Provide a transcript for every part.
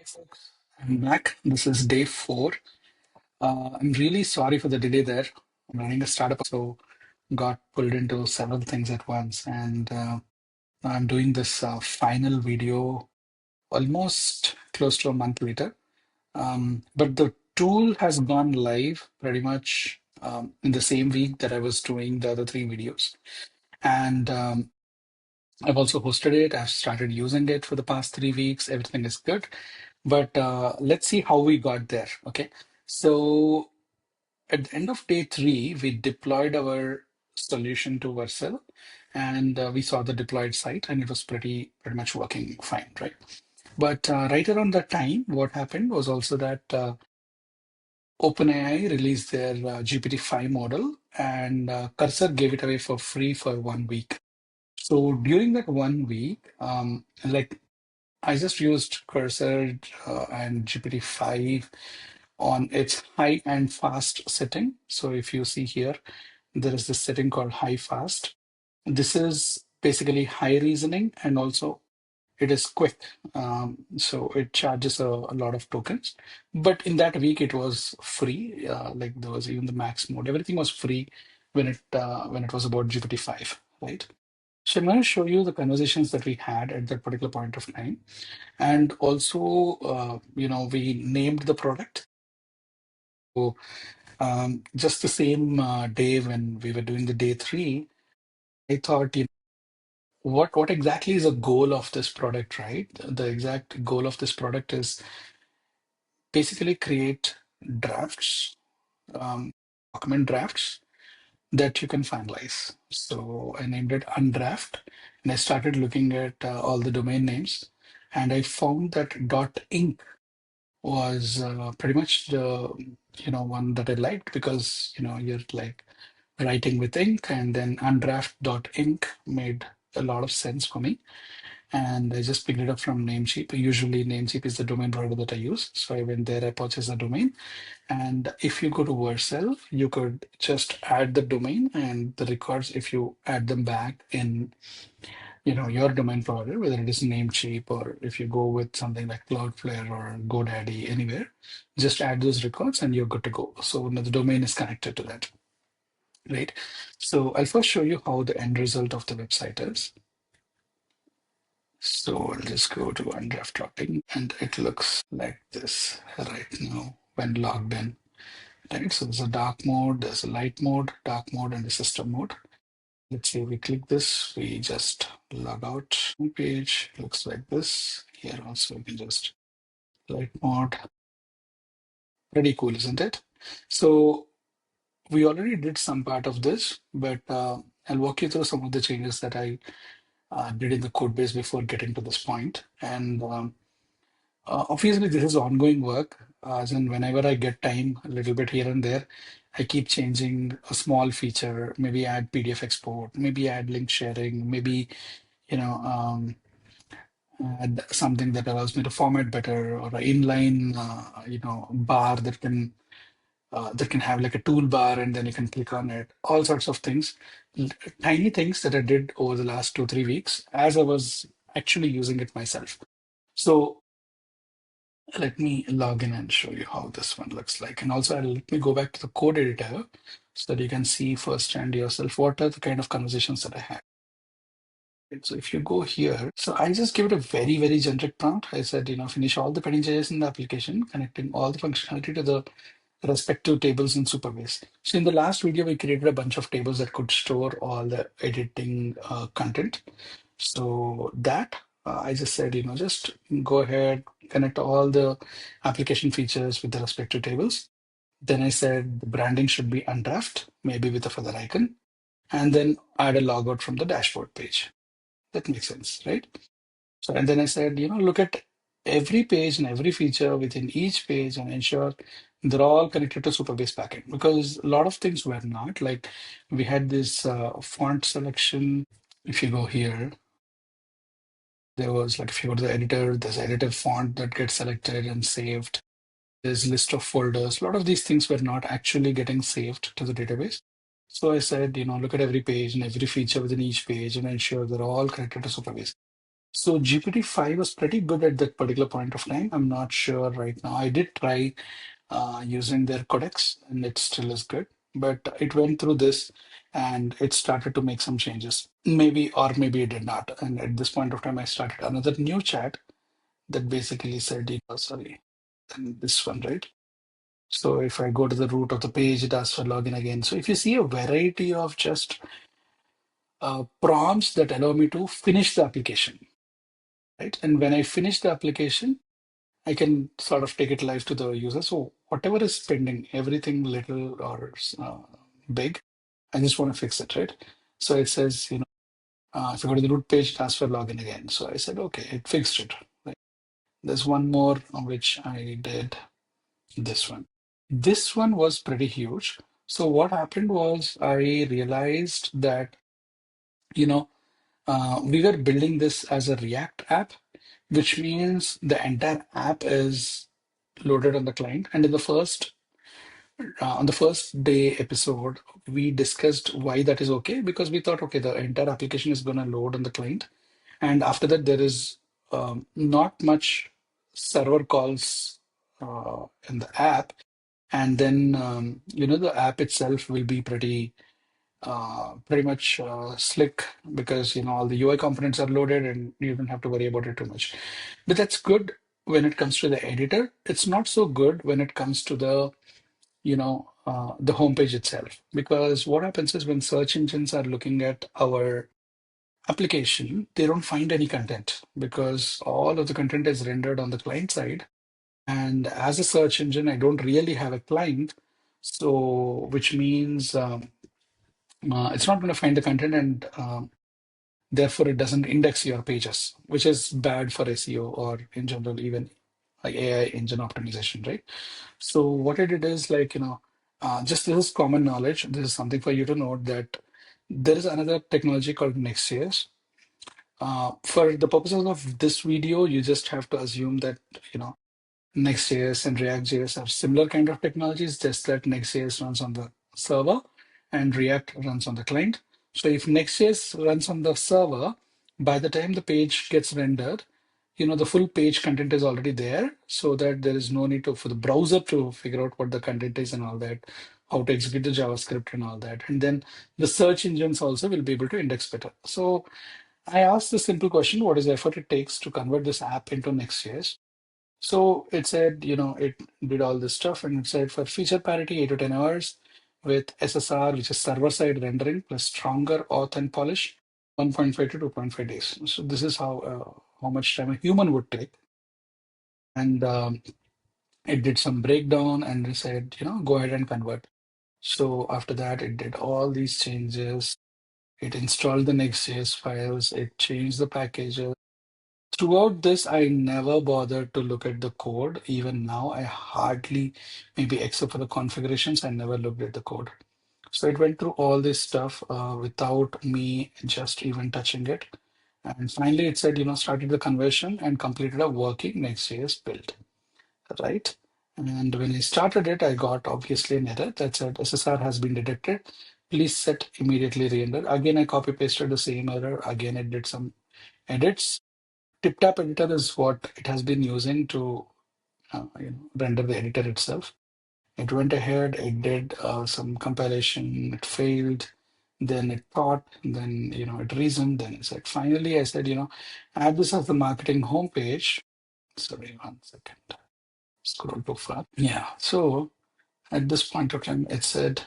Folks, I'm back. This is day four. I'm really sorry for the delay there. I'm running a startup, so got pulled into several things at once, and I'm doing this final video almost close to a month later. But the tool has gone live pretty much in the same week that I was doing the other three videos, and I've also hosted it. I've started using it for the past 3 weeks. Everything is good. But let's see how we got there. Okay. So at the end of day three, we deployed our solution to Vercel and we saw the deployed site and it was pretty much working fine, right? But right around that time, what happened was also that OpenAI released their GPT-5 model and Cursor gave it away for free for 1 week. So during that 1 week, like I just used Cursor and GPT-5 on its high and fast setting. So if you see here, there is this setting called high fast. This is basically high reasoning and also it is quick. So it charges a lot of tokens. But in that week, it was free. Like there was even the max mode. Everything was free when it was about GPT-5, right? So I'm going to show you the conversations that we had at that particular point of time. And also, we named the product. So just the same day when we were doing the day three, I thought, what exactly is the goal of this product, right? The exact goal of this product is basically create drafts, document drafts that you can finalize. So I named it Undraft, and I started looking at all the domain names, and I found that .inc was pretty much the one that I liked because you're like writing with ink, and then undraft.inc made a lot of sense for me. And I just picked it up from Namecheap. Usually, Namecheap is the domain provider that I use. So I went there, I purchased a domain. And if you go to Vercel, you could just add the domain and the records, if you add them back in your domain provider, whether it is Namecheap or if you go with something like Cloudflare or GoDaddy, anywhere, just add those records and you're good to go. So now the domain is connected to that, right? So I'll first show you how the end result of the website is. So I'll just go to Undraft logging and it looks like this right now when logged in. Right, so there's a dark mode, there's a light mode, dark mode, and a system mode. Let's say we click this, we just log out. Page looks like this. Here also we can just light mode. Pretty cool, isn't it? So we already did some part of this, but I'll walk you through some of the changes that I did in the code base before getting to this point. And obviously, this is ongoing work. As in, whenever I get time, a little bit here and there, I keep changing a small feature, maybe add PDF export, maybe add link sharing, maybe you know, um, add something that allows me to format better, or an inline, bar that can have like a toolbar, and then you can click on it. All sorts of things, L- tiny things that I did over the last 2 3 weeks as I was actually using it myself. So let me log in and show you how this one looks like. And also, let me go back to the code editor so that you can see firsthand yourself what are the kind of conversations that I had. So if you go here, so I just give it a very generic prompt. I said, finish all the pending changes in the application, connecting all the functionality to the respective tables in Superbase. So in the last video, we created a bunch of tables that could store all the editing content. So that I just said, just go ahead, connect all the application features with the respective tables. Then I said the branding should be Undraft, maybe with a feather icon, and then add a logout from the dashboard page. That makes sense, right? So, and then I said, look at every page and every feature within each page and ensure they're all connected to Superbase backend because a lot of things were not. Like we had this font selection. If you go here, there was like if you go to the editor, there's editor font that gets selected and saved. There's list of folders. A lot of these things were not actually getting saved to the database. So I said, look at every page and every feature within each page and ensure they're all connected to Superbase. So GPT-5 was pretty good at that particular point of time. I'm not sure right now. I did try using their codex, and it still is good. But it went through this, and it started to make some changes. Maybe, or maybe it did not. And at this point of time, I started another new chat that basically said, sorry, and this one, right? So if I go to the root of the page, it asks for login again. So if you see a variety of just prompts that allow me to finish the application, right? And when I finish the application, I can sort of take it live to the user. So whatever is pending, everything little or big, I just want to fix it, right? So it says, if you go to the root page, it asks for login again. So I said, okay, it fixed it. Right? There's one more on which I did this one. This one was pretty huge. So what happened was I realized that, you know, we were building this as a React app, which means the entire app is loaded on the client. And in the first on the first day episode, we discussed why that is okay because we thought, okay, the entire application is going to load on the client, and after that there is not much server calls in the app, and then the app itself will be pretty much slick because all the UI components are loaded and you don't have to worry about it too much. But that's good when it comes to the editor. It's not so good when it comes to the homepage itself. Because what happens is when search engines are looking at our application, they don't find any content because all of the content is rendered on the client side. And as a search engine, I don't really have a client. So, which means it's not going to find the content and therefore it doesn't index your pages, which is bad for SEO or in general, even like AI engine optimization, right? So what I did is just this is common knowledge. This is something for you to note that there is another technology called Next.js. For the purposes of this video, you just have to assume that you know Next.js and React.js are similar kind of technologies, just that Next.js runs on the server and React runs on the client. So if Next.js runs on the server, by the time the page gets rendered, the full page content is already there, so that there is no need for the browser to figure out what the content is and all that, how to execute the JavaScript and all that. And then the search engines also will be able to index better. So I asked the simple question, what is the effort it takes to convert this app into Next.js? So it said, it did all this stuff and it said for feature parity, 8 to 10 hours with SSR, which is server-side rendering plus stronger auth and polish, 1.5 to 2.5 days. So this is how much time a human would take. And it did some breakdown and it said, go ahead and convert. So after that, it did all these changes. It installed the Next.js files. It changed the packages. Throughout this, I never bothered to look at the code. Even now, I hardly, maybe except for the configurations, I never looked at the code. So it went through all this stuff without me just even touching it. And finally, it said, started the conversion and completed a working Next.js build, right? And when I started it, I got obviously an error that said SSR has been detected. Please set immediately re-render. Again, I copy pasted the same error. Again, it did some edits. TipTap editor is what it has been using to render the editor itself. It went ahead, it did some compilation, it failed, then it thought, then it reasoned, then it said, finally, I said, add this as the marketing homepage. Sorry, 1 second. Scroll too far. Yeah. So at this point of time, it said,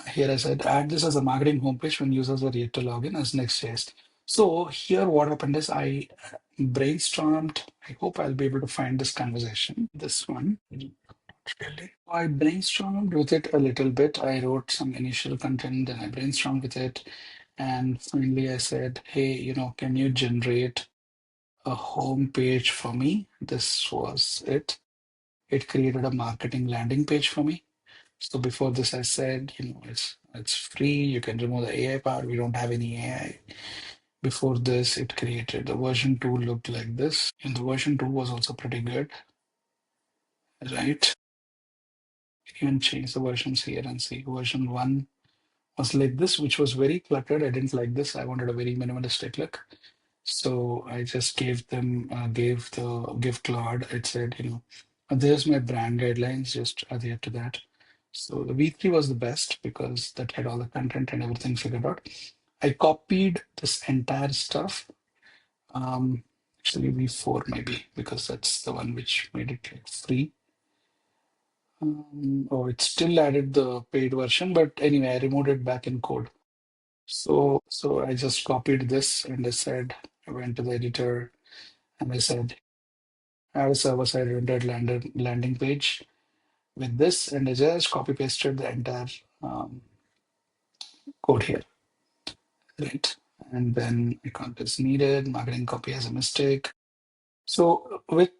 here I said, add this as a marketing homepage when users are yet to log in as Next.js. So here what happened is I brainstormed. I hope I'll be able to find this conversation. This one, not really. I brainstormed with it a little bit. I wrote some initial content, then I brainstormed with it. And finally I said, hey, can you generate a home page for me? This was it. It created a marketing landing page for me. So before this, I said, it's free. You can remove the AI part. We don't have any AI. Before this, it created the version 2 looked like this. And the version 2 was also pretty good, right? Even change the versions here and see. Version 1 was like this, which was very cluttered. I didn't like this. I wanted a very minimalistic look. So I just give Claude. It said, there's my brand guidelines. Just adhere to that. So the V3 was the best because that had all the content and everything figured out. I copied this entire stuff. Um, Actually V4 maybe because that's the one which made it like free. Oh, it still added the paid version, but anyway, I removed it back in code. So I just copied this and I went to the editor and I said, add a server-side rendered landing page with this, and I just copy pasted the entire code here, right? And then account is needed, marketing copy has a mistake. So with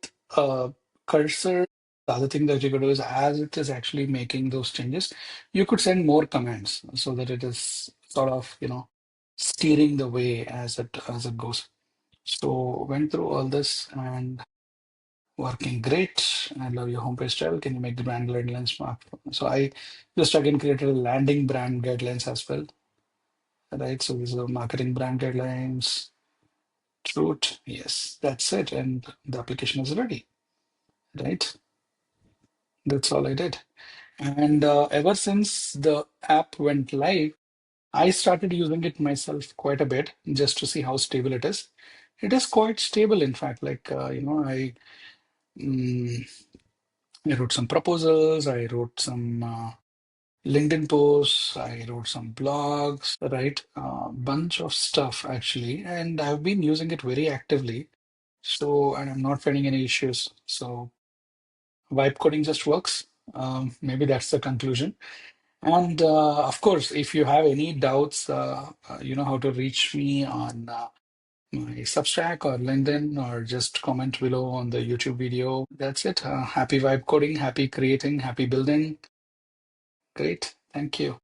cursor, the other thing that you could do is as it is actually making those changes, you could send more commands so that it is sort of, steering the way as it goes. So went through all this and working great. I love your homepage style. Can you make the brand guidelines mark? So I just again created a landing brand guidelines as well, right? So these are marketing brand guidelines. Truth, yes, that's it, and the application is ready, right? That's all I did. And ever since the app went live, I started using it myself quite a bit just to see how stable it is. It is quite stable, in fact. Like, mm, I wrote some proposals, I wrote some LinkedIn posts, I wrote some blogs, right? A bunch of stuff actually, and I've been using it very actively. So, and I'm not finding any issues. So, vibe coding just works. Maybe that's the conclusion. And of course, if you have any doubts, you know how to reach me on my Substack or LinkedIn, or just comment below on the YouTube video. That's it. Happy vibe coding, happy creating, happy building. Great. Thank you.